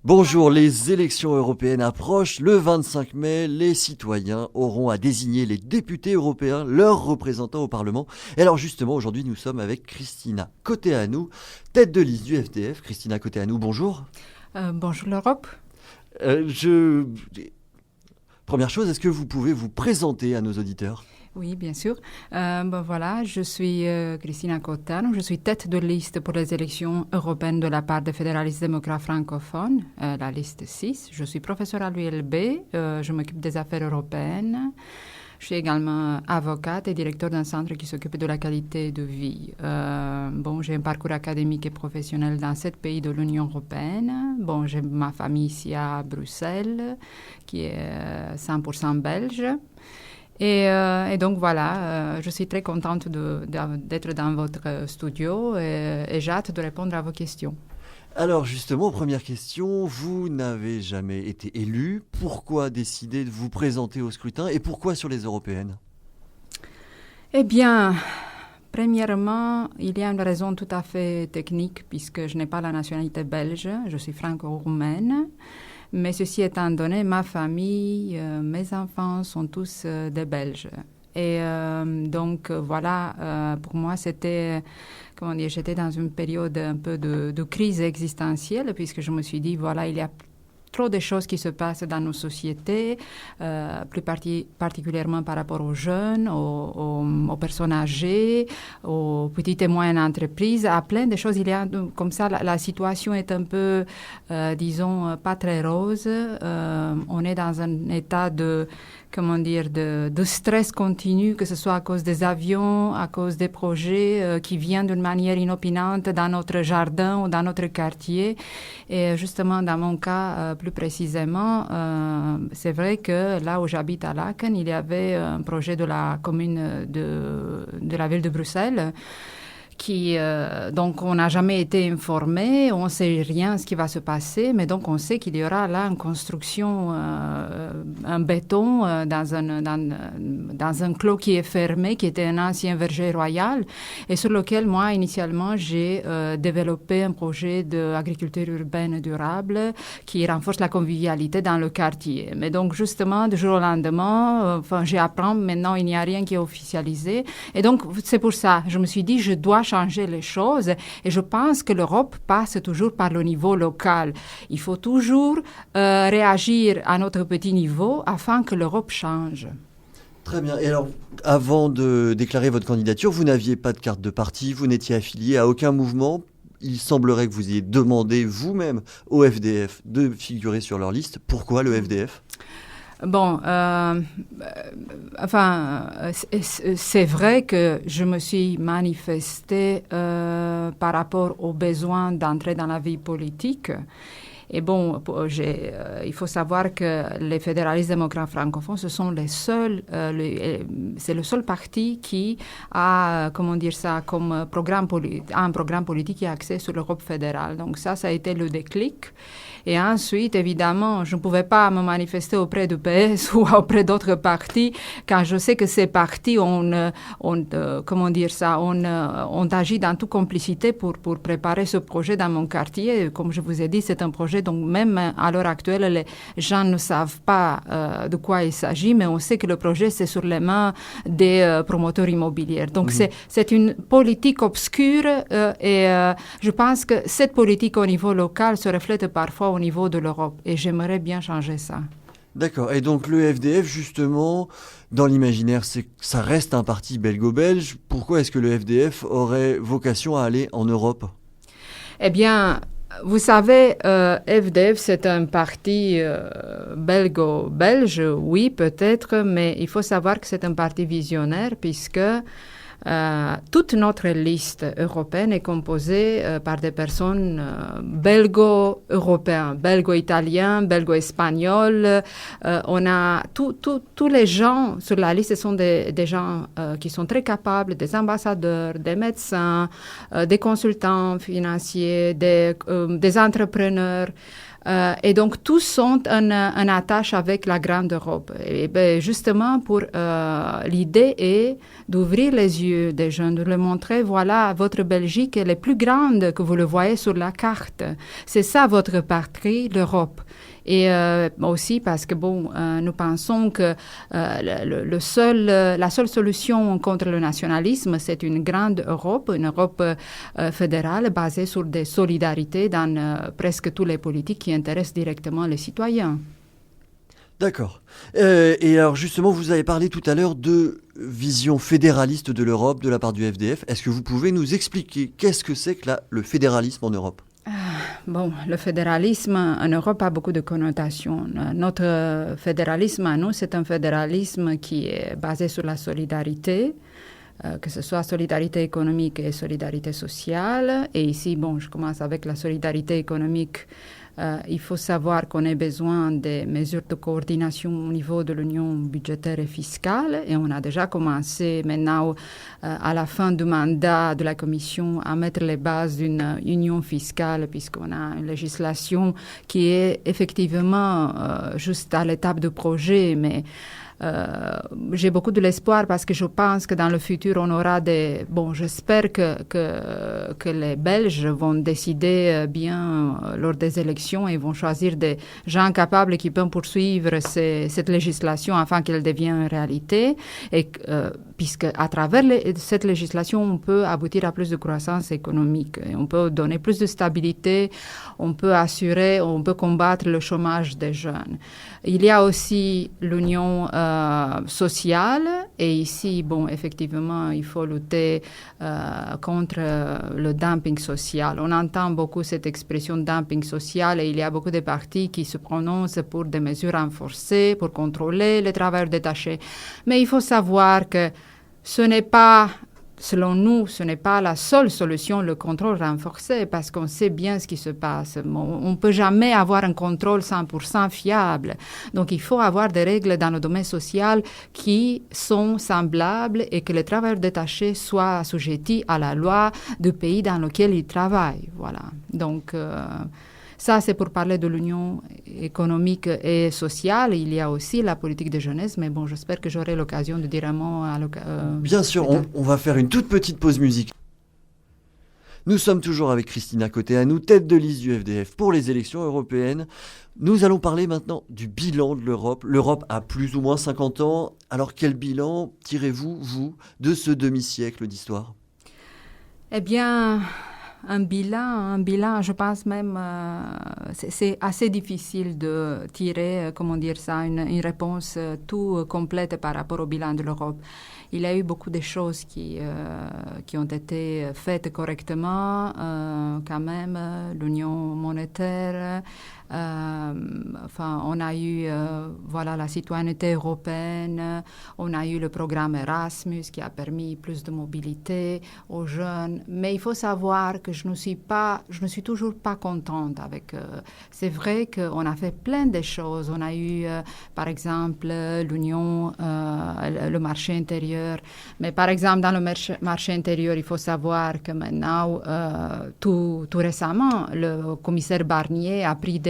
Bonjour, les élections européennes approchent. Le 25 mai, les citoyens auront à désigner les députés européens, leurs représentants au Parlement. Et alors justement, aujourd'hui, nous sommes avec Christina Côté-Anou, tête de liste du FDF. Christina Côté-Anou, bonjour. Bonjour l'Europe. Euh, Première chose, est-ce que vous pouvez vous présenter à nos auditeurs ? Oui, bien sûr. Voilà, je suis Christina Côté-Anou, je suis tête de liste pour les élections européennes de la part des fédéralistes démocrates francophones, la liste 6. Je suis professeure à l'ULB, je m'occupe des affaires européennes. Je suis également avocate et directeur d'un centre qui s'occupe de la qualité de vie. J'ai un parcours académique et professionnel dans 7 pays de l'Union européenne. J'ai ma famille ici à Bruxelles, qui est 100% belge. Et donc voilà, je suis très contente d'être dans votre studio et j'ai hâte de répondre à vos questions. Alors justement, première question, vous n'avez jamais été élu. Pourquoi décider de vous présenter au scrutin et pourquoi sur les européennes ? Eh bien, premièrement, il y a une raison tout à fait technique puisque je n'ai pas la nationalité belge, je suis franco-roumaine. Mais ceci étant donné, ma famille, mes enfants sont tous des Belges. Et donc voilà, pour moi c'était, j'étais dans une période un peu de crise existentielle puisque je me suis dit, voilà, il y a trop de choses qui se passent dans nos sociétés, plus particulièrement par rapport aux jeunes, aux personnes âgées, aux petites et moyennes entreprises, à plein de choses. Il y a comme ça, la situation est un peu, disons, pas très rose. On est dans un état de stress continu, que ce soit à cause des avions, à cause des projets qui viennent d'une manière inopinante dans notre jardin ou dans notre quartier. Et justement, dans mon cas, plus précisément, c'est vrai que là où j'habite à Laken, il y avait un projet de la commune de la ville de Bruxelles donc on n'a jamais été informé, on ne sait rien ce qui va se passer, mais donc on sait qu'il y aura là une construction en béton dans un clos qui est fermé, qui était un ancien verger royal, et sur lequel moi initialement j'ai développé un projet d'agriculture urbaine durable qui renforce la convivialité dans le quartier. Mais donc justement du jour au lendemain, j'apprends maintenant il n'y a rien qui est officialisé, et donc c'est pour ça je me suis dit je dois changer les choses et je pense que l'Europe passe toujours par le niveau local. Il faut toujours réagir à notre petit niveau afin que l'Europe change. Très bien. Et alors, avant de déclarer votre candidature, vous n'aviez pas de carte de parti, vous n'étiez affilié à aucun mouvement. Il semblerait que vous ayez demandé vous-même au FDF de figurer sur leur liste. Pourquoi le FDF ? C'est vrai que je me suis manifestée par rapport au besoin d'entrer dans la vie politique. Et il faut savoir que les fédéralistes démocrates francophones, ce sont les seuls, c'est le seul parti qui a, comme un programme politique qui est axé sur l'Europe fédérale. Donc ça a été le déclic. Et ensuite, évidemment, je ne pouvais pas me manifester auprès du PS ou auprès d'autres partis, car je sais que ces partis ont agi dans toute complicité pour préparer ce projet dans mon quartier. Comme je vous ai dit, c'est un projet dont même à l'heure actuelle, les gens ne savent pas de quoi il s'agit, mais on sait que le projet, c'est sur les mains des promoteurs immobiliers. Donc, c'est une politique obscure et je pense que cette politique au niveau local se reflète parfois au niveau de l'Europe et j'aimerais bien changer ça. D'accord. Et donc le FDF, justement, dans l'imaginaire, ça reste un parti belgo-belge. Pourquoi est-ce que le FDF aurait vocation à aller en Europe ? Eh bien, vous savez, FDF, c'est un parti belgo-belge, oui, peut-être, mais il faut savoir que c'est un parti visionnaire puisque toute notre liste européenne est composée par des personnes belgo-européens, belgo-italiens, belgo-espagnols. On a tous les gens sur la liste, ce sont des gens qui sont très capables, des ambassadeurs, des médecins, des consultants financiers, des entrepreneurs. Et donc, tous sont en attache avec la grande Europe. Et ben, justement, l'idée est d'ouvrir les yeux des jeunes, de leur montrer, voilà, votre Belgique, elle est plus grande que vous le voyez sur la carte. C'est ça votre patrie, l'Europe. Et aussi parce que, nous pensons que la seule solution contre le nationalisme, c'est une grande Europe, une Europe fédérale basée sur des solidarités dans presque toutes les politiques qui intéressent directement les citoyens. D'accord. Et alors justement, vous avez parlé tout à l'heure de vision fédéraliste de l'Europe de la part du FDF. Est-ce que vous pouvez nous expliquer qu'est-ce que c'est que le fédéralisme en Europe ? Le fédéralisme en Europe a beaucoup de connotations. Notre fédéralisme à nous, c'est un fédéralisme qui est basé sur la solidarité, que ce soit solidarité économique et solidarité sociale. Et ici, je commence avec la solidarité économique. Il faut savoir qu'on a besoin des mesures de coordination au niveau de l'union budgétaire et fiscale. Et on a déjà commencé maintenant, à la fin du mandat de la Commission, à mettre les bases d'une union fiscale, puisqu'on a une législation qui est effectivement juste à l'étape de projet, mais j'ai beaucoup de l'espoir parce que je pense que dans le futur, on aura j'espère que les Belges vont décider bien lors des élections et vont choisir des gens capables qui peuvent poursuivre cette législation afin qu'elle devienne réalité. Et puisque à travers cette législation, on peut aboutir à plus de croissance économique. Et on peut donner plus de stabilité, on peut combattre le chômage des jeunes. Il y a aussi l'union sociale et ici, effectivement, il faut lutter contre le dumping social. On entend beaucoup cette expression dumping social et il y a beaucoup de partis qui se prononcent pour des mesures renforcées, pour contrôler les travailleurs détachés. Mais il faut savoir que selon nous, ce n'est pas la seule solution, le contrôle renforcé, parce qu'on sait bien ce qui se passe. On ne peut jamais avoir un contrôle 100% fiable. Donc, il faut avoir des règles dans le domaine social qui sont semblables et que les travailleurs détachés soient assujettis à la loi du pays dans lequel ils travaillent. Voilà. Donc, ça, c'est pour parler de l'union économique et sociale. Il y a aussi la politique de jeunesse, mais j'espère que j'aurai l'occasion de dire un mot à Bien sûr, on va faire une toute petite pause musique. Nous sommes toujours avec Christina Côté-Anou, tête de liste du FDF pour les élections européennes. Nous allons parler maintenant du bilan de l'Europe. L'Europe a plus ou moins 50 ans. Alors, quel bilan tirez-vous, vous, de ce demi-siècle d'histoire ? Eh bien, un bilan, je pense même, c'est assez difficile de tirer, une réponse tout complète par rapport au bilan de l'Europe. Il y a eu beaucoup de choses qui ont été faites correctement, quand même, l'union monétaire. On a eu la citoyenneté européenne, on a eu le programme Erasmus qui a permis plus de mobilité aux jeunes. Mais il faut savoir que je ne suis toujours pas contente avec. C'est vrai qu'on a fait plein de choses. On a eu, par exemple, l'union, le marché intérieur. Mais par exemple, dans le marché intérieur, il faut savoir que maintenant, tout récemment, le commissaire Barnier a pris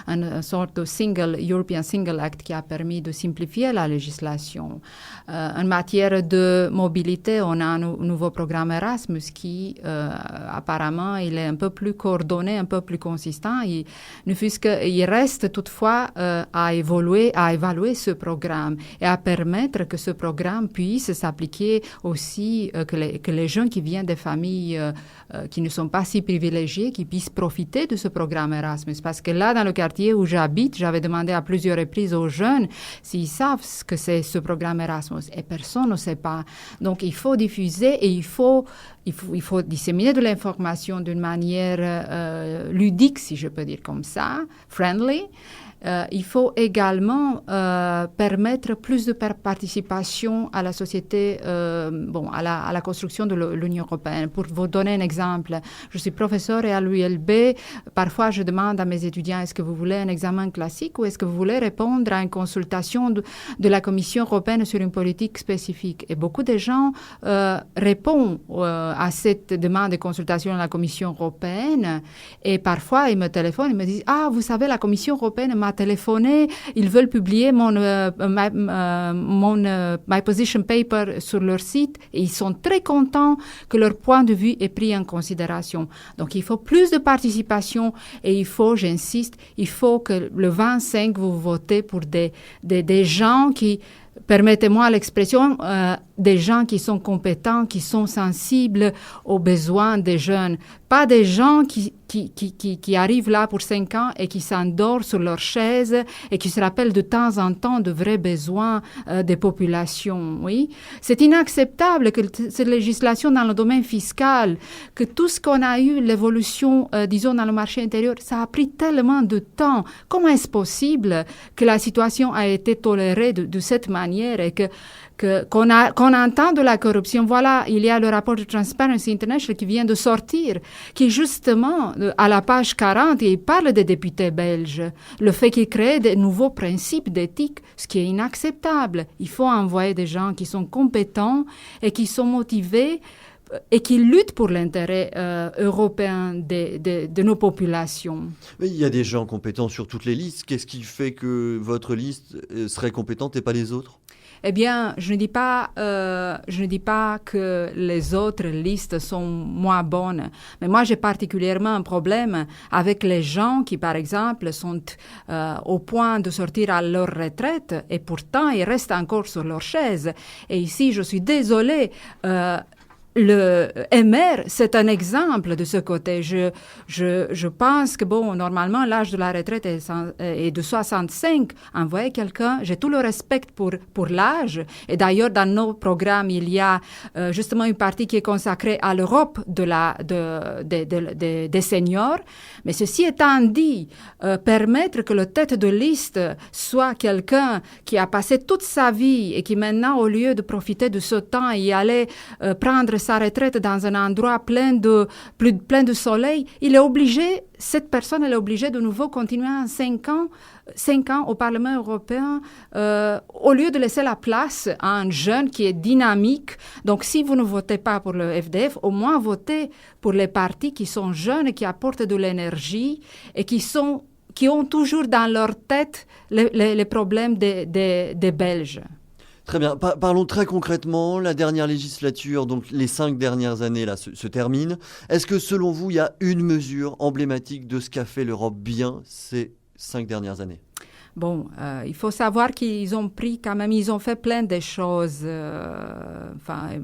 une sorte de European Single Act qui a permis de simplifier la législation. En matière de mobilité, on a un nouveau programme Erasmus qui, apparemment, il est un peu plus coordonné, un peu plus consistant. Il reste toutefois à évaluer ce programme et à permettre que ce programme puisse s'appliquer aussi, que les jeunes qui viennent des familles qui ne sont pas si privilégiées, qui puissent profiter de ce programme Erasmus. Parce que là, dans le quartier où j'habite, j'avais demandé à plusieurs reprises aux jeunes s'ils savent ce que c'est ce programme Erasmus. Et personne ne sait pas. Donc, il faut diffuser et il faut disséminer de l'information d'une manière ludique, si je peux dire comme ça, friendly. Il faut également permettre plus de participation à la société, à la construction de l'Union européenne. Pour vous donner un exemple, je suis professeure et à l'ULB, parfois je demande à mes étudiants, est-ce que vous voulez un examen classique ou est-ce que vous voulez répondre à une consultation de la Commission européenne sur une politique spécifique? Et beaucoup de gens répondent à cette demande de consultation de la Commission européenne et parfois ils me téléphonent, ils me disent « Ah, vous savez, la Commission européenne m'a téléphoné, ils veulent publier mon My Position Paper sur leur site et ils sont très contents que leur point de vue est pris en considération. » Donc, il faut plus de participation et il faut, j'insiste, il faut que le 25, vous votez pour des gens qui, permettez-moi l'expression, des gens qui sont compétents, qui sont sensibles aux besoins des jeunes. Pas des gens qui arrivent là pour 5 ans et qui s'endorment sur leur chaise et qui se rappellent de temps en temps de vrais besoins des populations. Oui, c'est inacceptable que cette législation dans le domaine fiscal, que tout ce qu'on a eu, l'évolution, disons, dans le marché intérieur, ça a pris tellement de temps. Comment est-ce possible que la situation a été tolérée de cette manière et qu'on entend de la corruption? Voilà, il y a le rapport de Transparency International qui vient de sortir, qui justement, à la page 40, il parle des députés belges, le fait qu'ils créent de nouveaux principes d'éthique, ce qui est inacceptable. Il faut envoyer des gens qui sont compétents et qui sont motivés et qui luttent pour l'intérêt européen de nos populations. Mais il y a des gens compétents sur toutes les listes. Qu'est-ce qui fait que votre liste serait compétente et pas les autres? Eh bien, je ne dis pas que les autres listes sont moins bonnes, mais moi j'ai particulièrement un problème avec les gens qui, par exemple, sont au point de sortir à leur retraite et pourtant ils restent encore sur leur chaise. Et ici, je suis désolée. Le MR, c'est un exemple de ce côté. Je pense que, normalement, l'âge de la retraite est de 65. Envoyer quelqu'un, j'ai tout le respect pour l'âge. Et d'ailleurs, dans nos programmes, il y a justement une partie qui est consacrée à l'Europe des seniors. Mais ceci étant dit, permettre que le tête de liste soit quelqu'un qui a passé toute sa vie et qui maintenant, au lieu de profiter de ce temps et aller prendre sa retraite dans un endroit plein de soleil, cette personne est obligée de nouveau continuer en 5 ans au Parlement européen, au lieu de laisser la place à un jeune qui est dynamique. Donc, si vous ne votez pas pour le FDF, au moins votez pour les partis qui sont jeunes et qui apportent de l'énergie et qui ont toujours dans leur tête les problèmes des Belges. Très bien. Parlons très concrètement. La dernière législature, donc les 5 dernières années, là, se termine. Est-ce que, selon vous, il y a une mesure emblématique de ce qu'a fait l'Europe bien ces 5 dernières années? Bon, il faut savoir qu'ils ont ils ont fait plein de choses.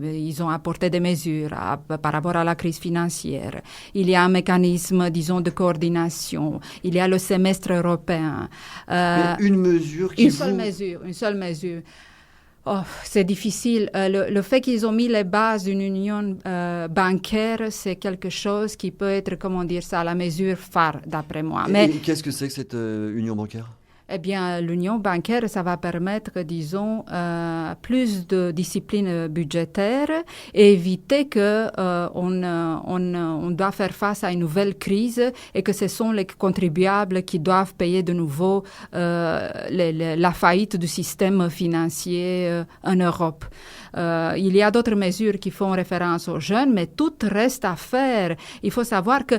Ils ont apporté des mesures par rapport à la crise financière. Il y a un mécanisme, disons, de coordination. Il y a le semestre européen. Mais une seule mesure. Oh, c'est difficile. Le fait qu'ils ont mis les bases d'une union bancaire, c'est quelque chose qui peut être, la mesure phare, d'après moi. Mais qu'est-ce que c'est que cette union bancaire? Eh bien, l'union bancaire, ça va permettre, disons, plus de discipline budgétaire et éviter que on doit faire face à une nouvelle crise et que ce sont les contribuables qui doivent payer de nouveau la faillite du système financier en Europe. Il y a d'autres mesures qui font référence aux jeunes, mais tout reste à faire. Il faut savoir que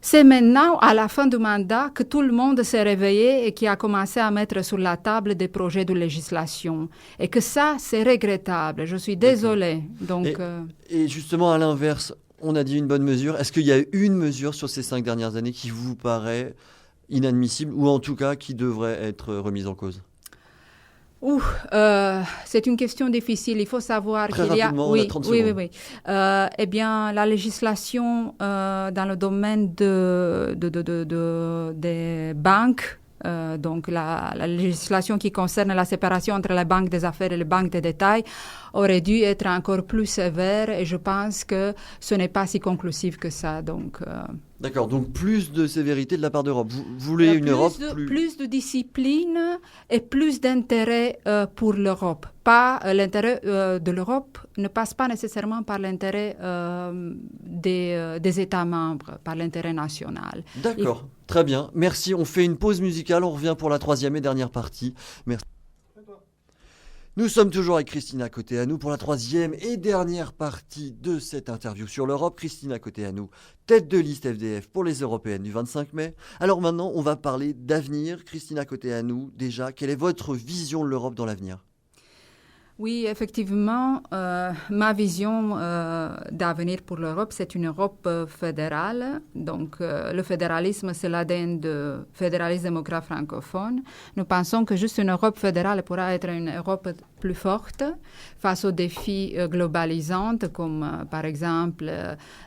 c'est maintenant, à la fin du mandat, que tout le monde s'est réveillé et qui a commencé à mettre sur la table des projets de législation. Et que ça, c'est regrettable. Je suis désolée. Donc, et justement, à l'inverse, on a dit une bonne mesure. Est-ce qu'il y a une mesure sur ces 5 dernières années qui vous paraît inadmissible ou en tout cas qui devrait être remise en cause? C'est une question difficile. Il faut savoir qu'il y a... Oui. Eh bien, la législation dans le domaine des banques donc la législation qui concerne la séparation entre les banques des affaires et les banques de détail aurait dû être encore plus sévère et je pense que ce n'est pas si conclusif que ça. Donc, d'accord, donc plus de sévérité de la part d'Europe. Vous voulez une Europe plus de discipline et plus d'intérêt pour l'Europe. Pas l'intérêt de l'Europe ne passe pas nécessairement par l'intérêt des États membres, par l'intérêt national. D'accord, très bien. Merci. On fait une pause musicale. On revient pour la troisième et dernière partie. Merci. Nous sommes toujours avec Christina Côté-Anou pour la troisième et dernière partie de cette interview sur l'Europe. Christina Côté-Anou, tête de liste FDF pour les européennes du 25 mai. Alors maintenant, on va parler d'avenir. Christina Côté-Anou, déjà, quelle est votre vision de l'Europe dans l'avenir ? Oui, effectivement, ma vision d'avenir pour l'Europe, c'est une Europe fédérale. Donc, le fédéralisme, c'est l'ADN du fédéralisme démocrate francophone. Nous pensons que juste une Europe fédérale pourra être une Europe plus forte face aux défis globalisants, comme par exemple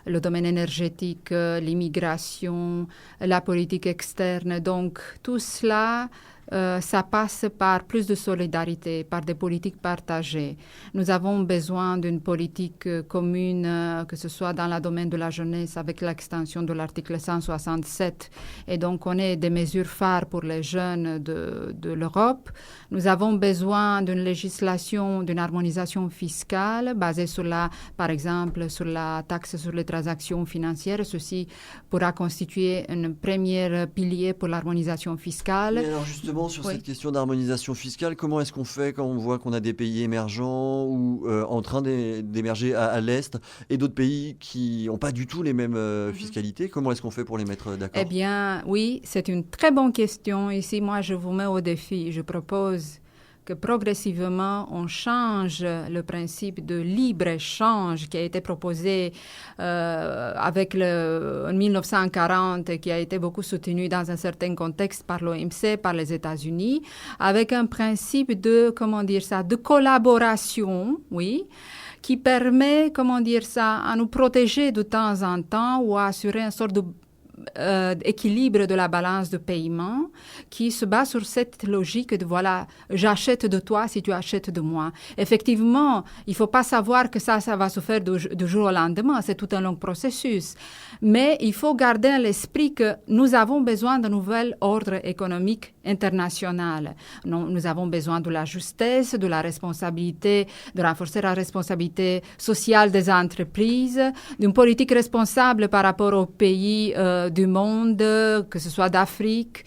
le domaine énergétique, l'immigration, la politique externe. Donc, tout cela ça passe par plus de solidarité, par des politiques partagées. Nous avons besoin d'une politique commune, que ce soit dans le domaine de la jeunesse avec l'extension de l'article 167. Et donc, on a des mesures phares pour les jeunes de l'Europe. Nous avons besoin d'une législation, d'une harmonisation fiscale basée sur par exemple, sur la taxe sur les transactions financières. Ceci pourra constituer un premier pilier pour l'harmonisation fiscale. Mais alors justement, sur cette question d'harmonisation fiscale, comment est-ce qu'on fait quand on voit qu'on a des pays émergents ou en train d'émerger à l'Est et d'autres pays qui n'ont pas du tout les mêmes fiscalités? Comment est-ce qu'on fait pour les mettre d'accord? Eh bien, oui, c'est une très bonne question. Ici, moi, je vous mets au défi. Je propose que progressivement, on change le principe de libre-échange qui a été proposé avec en 1940, qui a été beaucoup soutenu dans un certain contexte par l'OMC, par les États-Unis, avec un principe de collaboration, oui, qui permet, à nous protéger de temps en temps ou à assurer une sorte de équilibre de la balance de paiement qui se base sur cette logique de voilà, j'achète de toi si tu achètes de moi. Effectivement, il ne faut pas savoir que ça va se faire du jour au lendemain, c'est tout un long processus. Mais il faut garder à l'esprit que nous avons besoin d'un nouvel ordre économique international. Nous avons besoin de la justesse, de la responsabilité, de renforcer la responsabilité sociale des entreprises, d'une politique responsable par rapport aux pays du monde, que ce soit d'Afrique.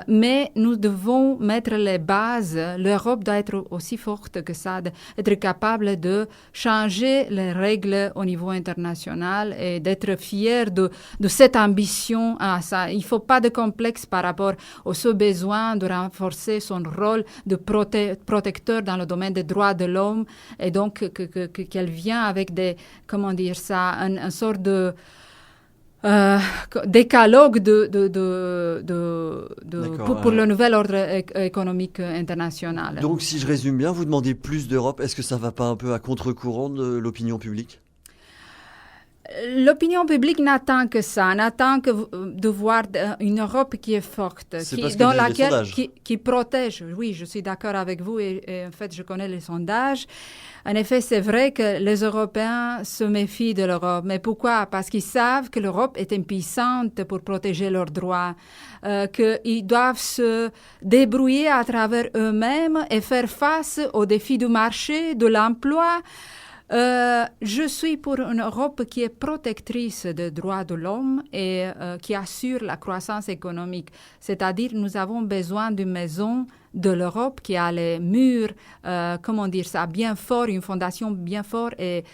Mais nous devons mettre les bases. L'Europe doit être aussi forte que ça, d'être capable de changer les règles au niveau international et d'être fière de cette ambition. Il ne faut pas de complexe par rapport au besoin de renforcer son rôle de protecteur dans le domaine des droits de l'homme et donc qu'elle vient avec une sorte de décalogue pour le nouvel ordre économique international. Donc, si je résume bien, vous demandez plus d'Europe. Est-ce que ça ne va pas un peu à contre-courant de l'opinion publique? L'opinion publique n'attend que ça, n'attend que de voir une Europe qui est forte, qui protège. Oui, je suis d'accord avec vous et en fait, je connais les sondages. En effet, c'est vrai que les Européens se méfient de l'Europe. Mais pourquoi? Parce qu'ils savent que l'Europe est impuissante pour protéger leurs droits, qu'ils doivent se débrouiller à travers eux-mêmes et faire face aux défis du marché, de l'emploi. Je suis pour une Europe qui est protectrice des droits de l'homme et qui assure la croissance économique. C'est-à-dire, nous avons besoin d'une maison de l'Europe qui a les murs, bien forts, une fondation bien forte et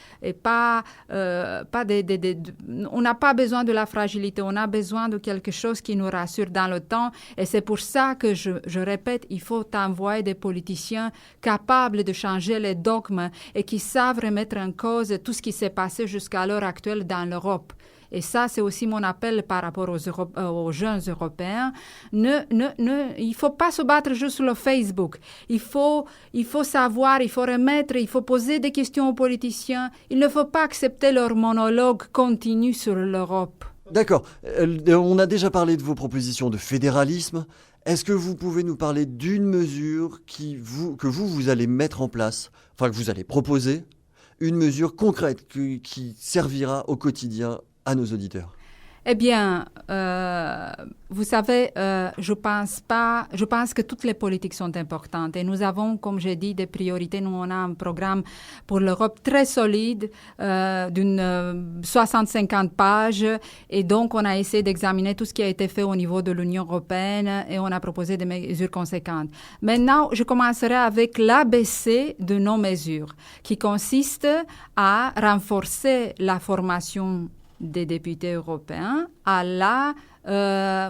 pas on n'a pas besoin de la fragilité, on a besoin de quelque chose qui nous rassure dans le temps et c'est pour ça que je répète, il faut envoyer des politiciens capables de changer les dogmes et qui savent remettre en cause tout ce qui s'est passé jusqu'à l'heure actuelle dans l'Europe. Et ça, c'est aussi mon appel par rapport aux jeunes Européens. Il ne faut pas se battre juste sur le Facebook. Il faut savoir, il faut remettre, il faut poser des questions aux politiciens. Il ne faut pas accepter leur monologue continu sur l'Europe. D'accord. On a déjà parlé de vos propositions de fédéralisme. Est-ce que vous pouvez nous parler d'une mesure que vous allez mettre en place, enfin que vous allez proposer, une mesure concrète qui servira au quotidien à nos auditeurs? Eh bien, vous savez, je pense que toutes les politiques sont importantes et nous avons, comme j'ai dit, des priorités. Nous, on a un programme pour l'Europe très solide d'une 60-50 pages et donc on a essayé d'examiner tout ce qui a été fait au niveau de l'Union européenne et on a proposé des mesures conséquentes. Maintenant, je commencerai avec l'ABC de nos mesures qui consiste à renforcer la formation des députés européens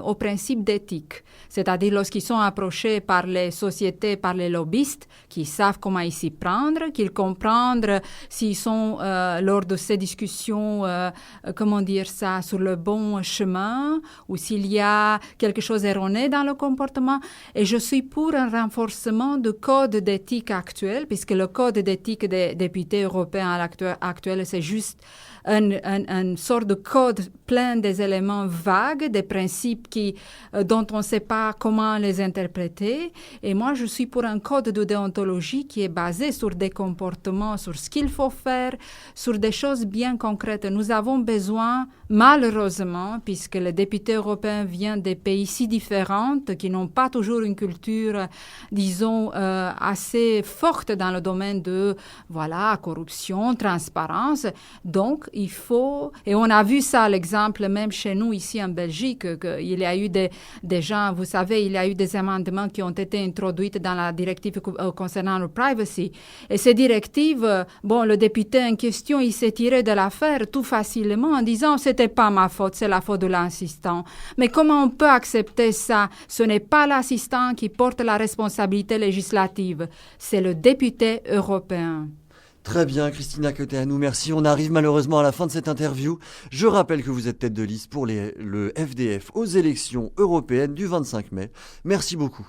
au principe d'éthique. C'est-à-dire lorsqu'ils sont approchés par les sociétés, par les lobbyistes, qui savent comment ils s'y prendre, qu'ils comprennent s'ils sont, lors de ces discussions, sur le bon chemin, ou s'il y a quelque chose erroné dans le comportement. Et je suis pour un renforcement du code d'éthique actuel, puisque le code d'éthique des députés européens actuel, c'est juste une sorte de code plein des éléments vagues, des principes dont on ne sait pas comment les interpréter. Et moi, je suis pour un code de déontologie qui est basé sur des comportements, sur ce qu'il faut faire, sur des choses bien concrètes. Nous avons besoin, malheureusement, puisque les députés européens viennent des pays si différents, qui n'ont pas toujours une culture, disons, assez forte dans le domaine de, corruption, transparence. Donc, il faut, et on a vu ça, l'exemple même chez nous ici en Belgique, qu'il y a eu des gens, vous savez, il y a eu des amendements qui ont été introduits dans la directive concernant le privacy. Et ces directives, le député en question, il s'est tiré de l'affaire tout facilement en disant c'était pas ma faute, c'est la faute de l'assistant. Mais comment on peut accepter ça? Ce n'est pas l'assistant qui porte la responsabilité législative, c'est le député européen. Très bien, Christina Coteanu, merci. On arrive malheureusement à la fin de cette interview. Je rappelle que vous êtes tête de liste pour le FDF aux élections européennes du 25 mai. Merci beaucoup.